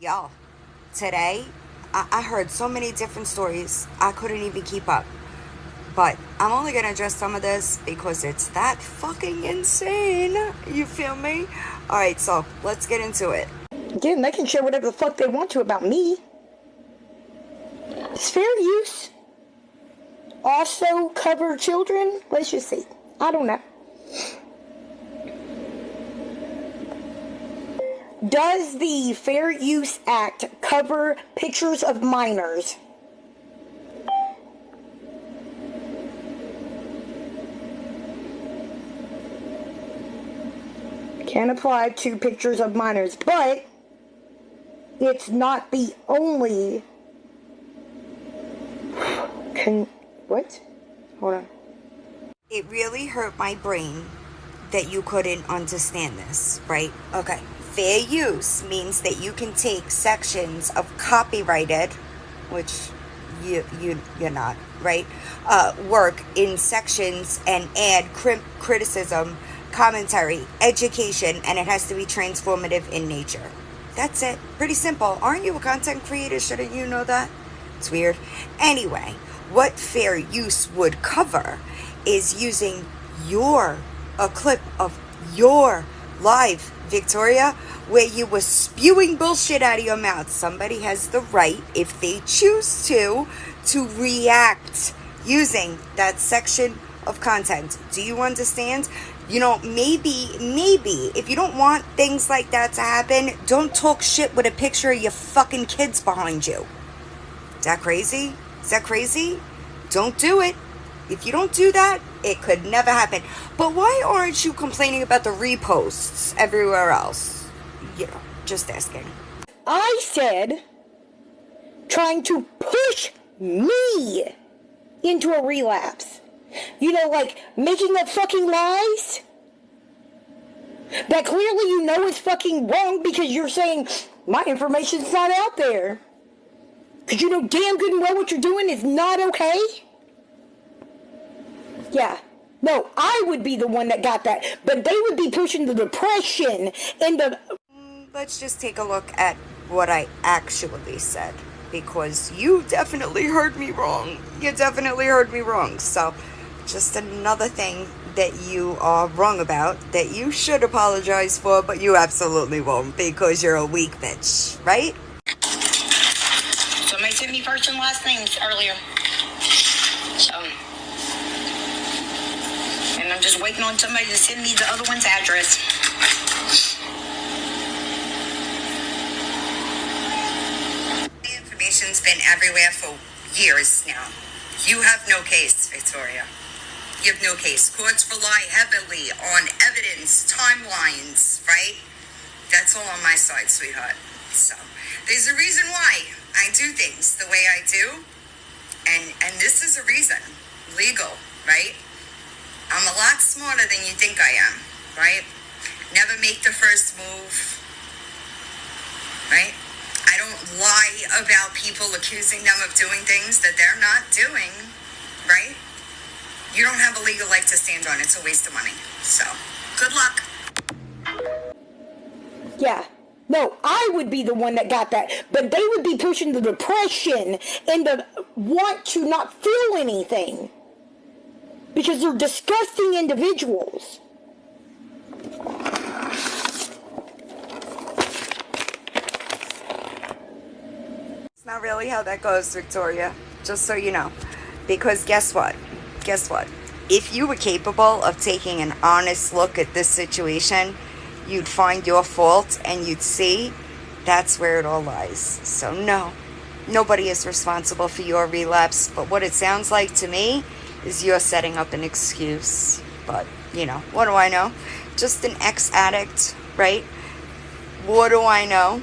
Y'all, today I heard so many different stories I couldn't even keep up. But I'm only gonna address some of this because it's that fucking insane. You feel me? Alright, so let's get into it. Again, they can share whatever the fuck they want to about me. It's fair use. Also cover children? Let's just see. I don't know. Does the Fair Use Act cover pictures of minors? Can apply to pictures of minors, but it's not the only. What? Hold on. It really hurt my brain that you couldn't understand this, right? Okay. Fair use means that you can take sections of copyrighted, which you're not, right? Work in sections and add criticism, commentary, education, and it has to be transformative in nature. That's it. Pretty simple. Aren't you a content creator? Shouldn't you know that? It's weird. Anyway, what fair use would cover is using a clip of your live, Victoria, where you were spewing bullshit out of your mouth. Somebody has the right, if they choose to react using that section of content. Do you understand? You know, maybe, if you don't want things like that to happen, don't talk shit with a picture of your fucking kids behind you. Is that crazy? Is that crazy? Don't do it. If you don't do that, it could never happen. But why aren't you complaining about the reposts everywhere else? You know, just asking. I said trying to push me into a relapse. You know, like making up fucking lies that clearly you know is fucking wrong because you're saying my information's not out there. Because you know damn good and well what you're doing is not okay. Yeah. No, I would be the one that got that. But they would be pushing the depression and the... Let's just take a look at what I actually said. Because you definitely heard me wrong. You definitely heard me wrong. So, just another thing that you are wrong about that you should apologize for, but you absolutely won't because you're a weak bitch, right? Somebody sent me first and last names earlier. So, and I'm just waiting on somebody to send me the other one's address. The information's been everywhere for years now. You have no case, Victoria. You have no case. Courts rely heavily on evidence, timelines, right? That's all on my side, sweetheart. So, there's a reason why I do things the way I do. And this is a reason. Legal, right? I'm a lot smarter than you think I am, right? Never make the first move, right? I don't lie about people accusing them of doing things that they're not doing, right? You don't have a legal leg to stand on. It's a waste of money. So, good luck. Yeah. No, I would be the one that got that. But they would be pushing the depression and the want to not feel anything. Because they're disgusting individuals. It's not really how that goes, Victoria. Just so you know. Because guess what? Guess what? If you were capable of taking an honest look at this situation, you'd find your fault and you'd see that's where it all lies. So no, nobody is responsible for your relapse. But what it sounds like to me is you're setting up an excuse. But, you know, what do I know? Just an ex-addict, right? What do I know?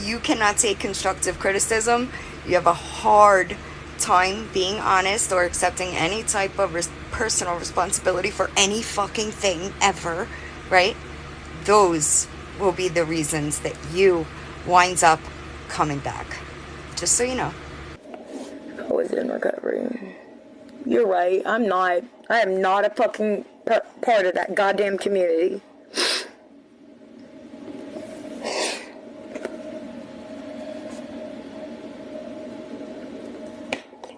You cannot take constructive criticism. You have a hard time being honest or accepting any type of personal responsibility for any fucking thing ever, right? Those will be the reasons that you winds up coming back. Just so you know. I was in recovery. You're right. I am not a fucking part of that goddamn community.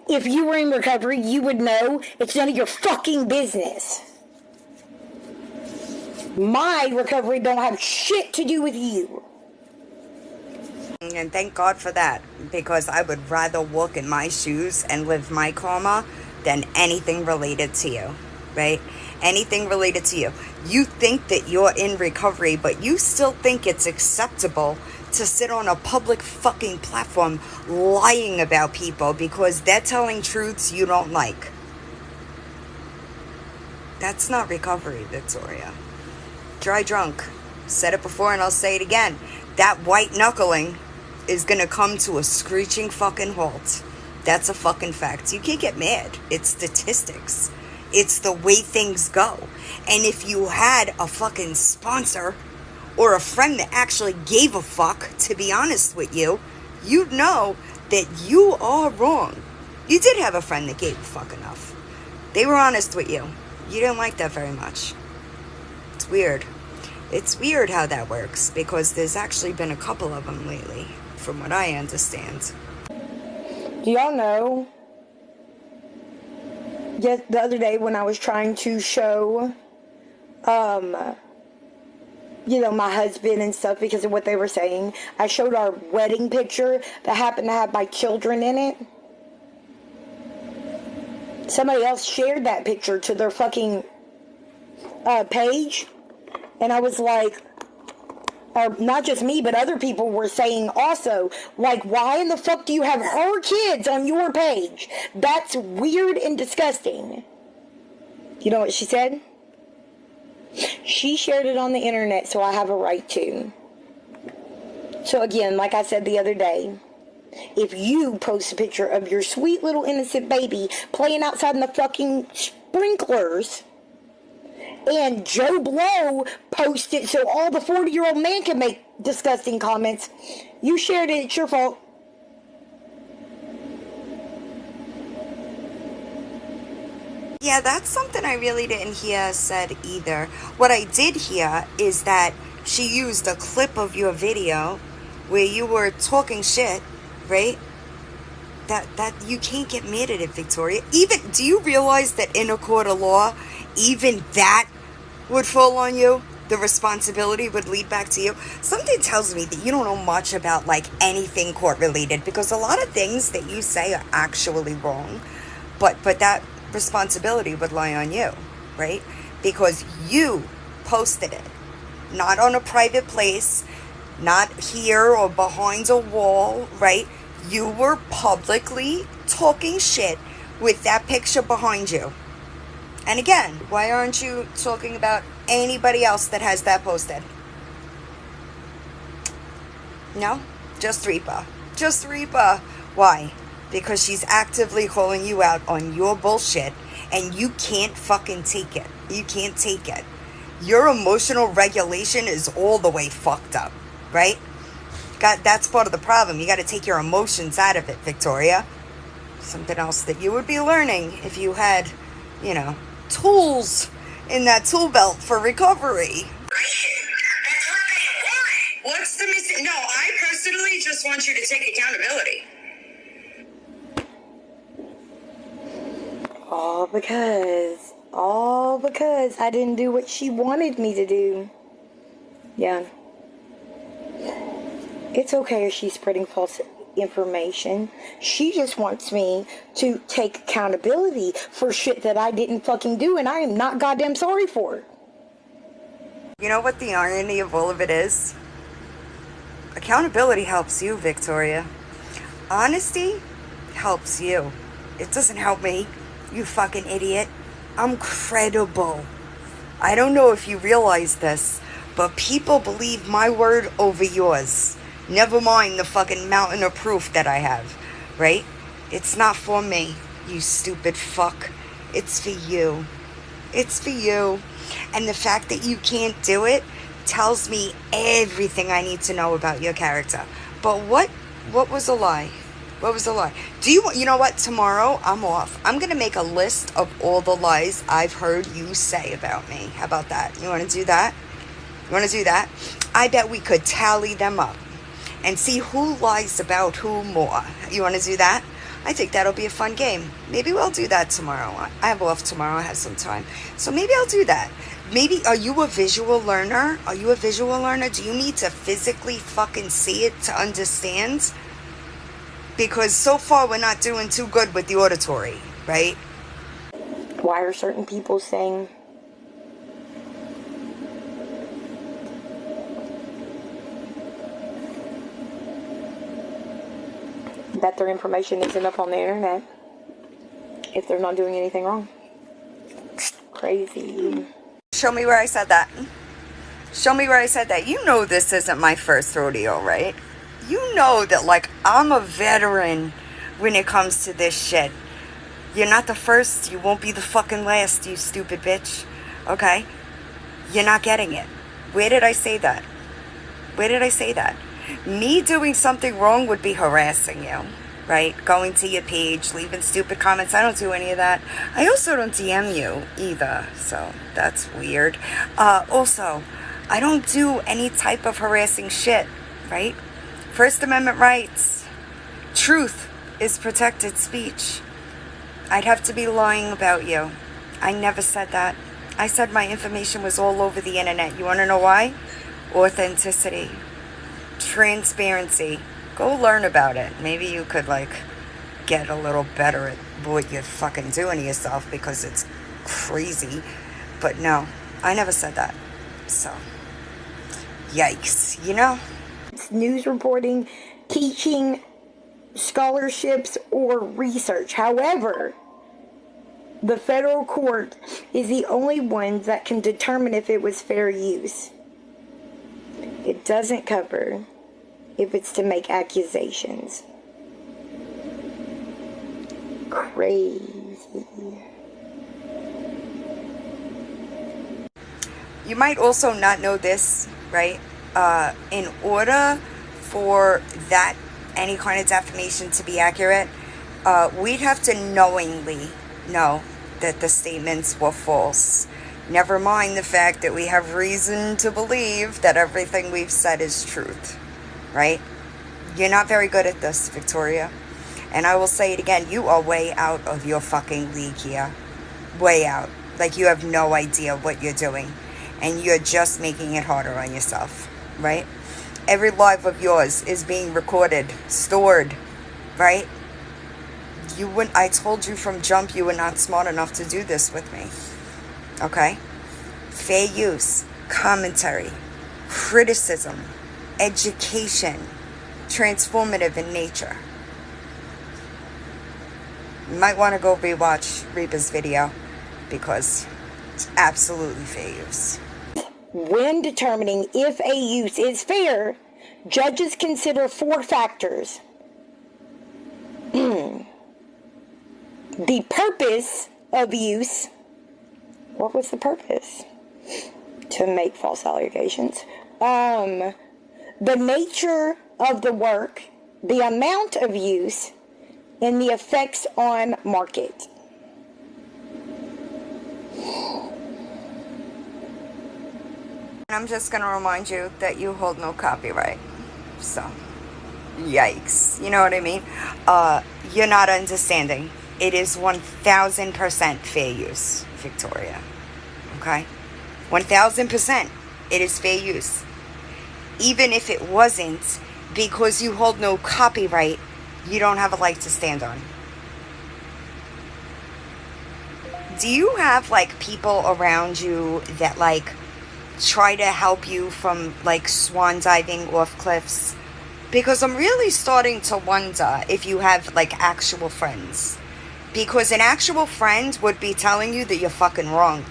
If you were in recovery, you would know it's none of your fucking business. My recovery don't have shit to do with you. And thank God for that, because I would rather walk in my shoes and live my karma than anything related to you, right? Anything related to you. You think that you're in recovery, but you still think it's acceptable to sit on a public fucking platform lying about people because they're telling truths you don't like. That's not recovery, Victoria. Dry drunk. Said it before and I'll say it again. That white knuckling is gonna come to a screeching fucking halt. That's a fucking fact. You can't get mad. It's statistics. It's the way things go. And if you had a fucking sponsor or a friend that actually gave a fuck, to be honest with you, you'd know that you are wrong. You did have a friend that gave a fuck enough. They were honest with you. You didn't like that very much. It's weird. It's weird how that works, because there's actually been a couple of them lately, from what I understand. Do y'all know? Yes, the other day when I was trying to show, my husband and stuff because of what they were saying, I showed our wedding picture that happened to have my children in it. Somebody else shared that picture to their fucking page, and I was like, not just me, but other people were saying also, like, why in the fuck do you have her kids on your page? That's weird and disgusting. You know what she said? She shared it on the internet, so I have a right to. So again, like I said the other day, if you post a picture of your sweet little innocent baby playing outside in the fucking sprinklers, and Joe Blow posted so all the 40-year-old man can make disgusting comments, you shared it, it's your fault. Yeah, that's something I really didn't hear said either. What I did hear is that she used a clip of your video where you were talking shit, right? That you can't get mad at it, Victoria. Even, do you realize that in a court of law, even that would fall on you? The responsibility would lead back to you. Something tells me that you don't know much about like anything court related, because a lot of things that you say are actually wrong, but that responsibility would lie on you, right? Because you posted it, not on a private place, not here or behind a wall, right? You were publicly talking shit with that picture behind you. And again, why aren't you talking about anybody else that has that posted? No? Just Reaper. Just Reaper. Why? Because she's actively calling you out on your bullshit, and you can't fucking take it. You can't take it. Your emotional regulation is all the way fucked up, right? That's part of the problem. You got to take your emotions out of it, Victoria. Something else that you would be learning if you had, tools in that tool belt for recovery. What's the mistake? No, I personally just want you to take accountability. All because I didn't do what she wanted me to do. Yeah. It's okay if she's spreading false information. She just wants me to take accountability for shit that I didn't fucking do, and I am not goddamn sorry for. You know what the irony of all of it is? Accountability helps you, Victoria. Honesty helps you. It doesn't help me, you fucking idiot. I'm credible. I don't know if you realize this, but people believe my word over yours. Never mind the fucking mountain of proof that I have, right? It's not for me, you stupid fuck. It's for you. It's for you. And the fact that you can't do it tells me everything I need to know about your character. But what was a lie? What was the lie? You know what? Tomorrow, I'm off. I'm going to make a list of all the lies I've heard you say about me. How about that? You want to do that? You want to do that? I bet we could tally them up and see who lies about who more. You want to do that? I think that'll be a fun game. Maybe we'll do that tomorrow. I have off tomorrow. I have some time. So maybe I'll do that. Maybe, are you a visual learner? Are you a visual learner? Do you need to physically fucking see it to understand? Because so far we're not doing too good with the auditory, right? Why are certain people saying that their information isn't up on the internet if they're not doing anything wrong? Crazy. Show me where I said that. Show me where I said that. You know this isn't my first rodeo, right? You know that, like, I'm a veteran when it comes to this shit. You're not the first. You won't be the fucking last, you stupid bitch. Okay? You're not getting it. Where did I say that? Where did I say that? Me doing something wrong would be harassing you, right? Going to your page, leaving stupid comments. I don't do any of that. I also don't DM you either, so that's weird. Also, I don't do any type of harassing shit, right? First Amendment rights. Truth is protected speech. I'd have to be lying about you. I never said that. I said my information was all over the internet. You want to know why? Authenticity. Transparency. Go learn about it. Maybe you could, like, get a little better at what you're fucking doing to yourself, because it's crazy. But no, I never said that. So, yikes, you know? News reporting, teaching, scholarships, or research. However, the federal court is the only one that can determine if it was fair use. It doesn't cover if it's to make accusations. Crazy. You might also not know this, right? In order for that, any kind of defamation to be accurate, we'd have to knowingly know that the statements were false. Never mind the fact that we have reason to believe that everything we've said is truth, right? You're not very good at this, Victoria. And I will say it again, you are way out of your fucking league here. Way out. Like, you have no idea what you're doing. And you're just making it harder on yourself, right? Every live of yours is being recorded, stored, right? I told you from jump you were not smart enough to do this with me. Okay? Fair use, commentary, criticism, education, transformative in nature. You might want to go rewatch Reba's video, because it's absolutely fair use. When determining if a use is fair, judges consider 4 factors. The purpose of use. What was the purpose? To make false allegations. The nature of the work, the amount of use, and the effects on market. I'm just going to remind you that you hold no copyright. So, yikes. You know what I mean? You're not understanding. It is 1000% fair use, Victoria. Okay? 1000%. It is fair use. Even if it wasn't, because you hold no copyright, you don't have a leg to stand on. Do you have, like, people around you that, like, try to help you from, like, swan diving off cliffs? Because I'm really starting to wonder if you have, like, actual friends. Because an actual friend would be telling you that you're fucking wrong.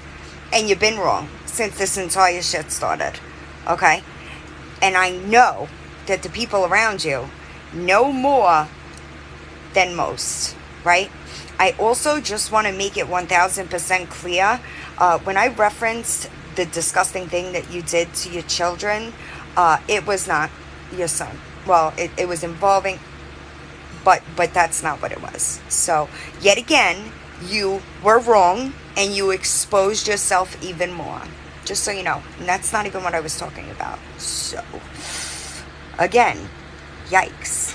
And you've been wrong since this entire shit started. Okay? And I know that the people around you know more than most. Right? I also just want to make it 1000% clear. When I referenced the disgusting thing that you did to your children, it was not your son. Well, it was involving, but that's not what it was. So, yet again, you were wrong, and you exposed yourself even more. Just so you know. And that's not even what I was talking about. So, again, yikes.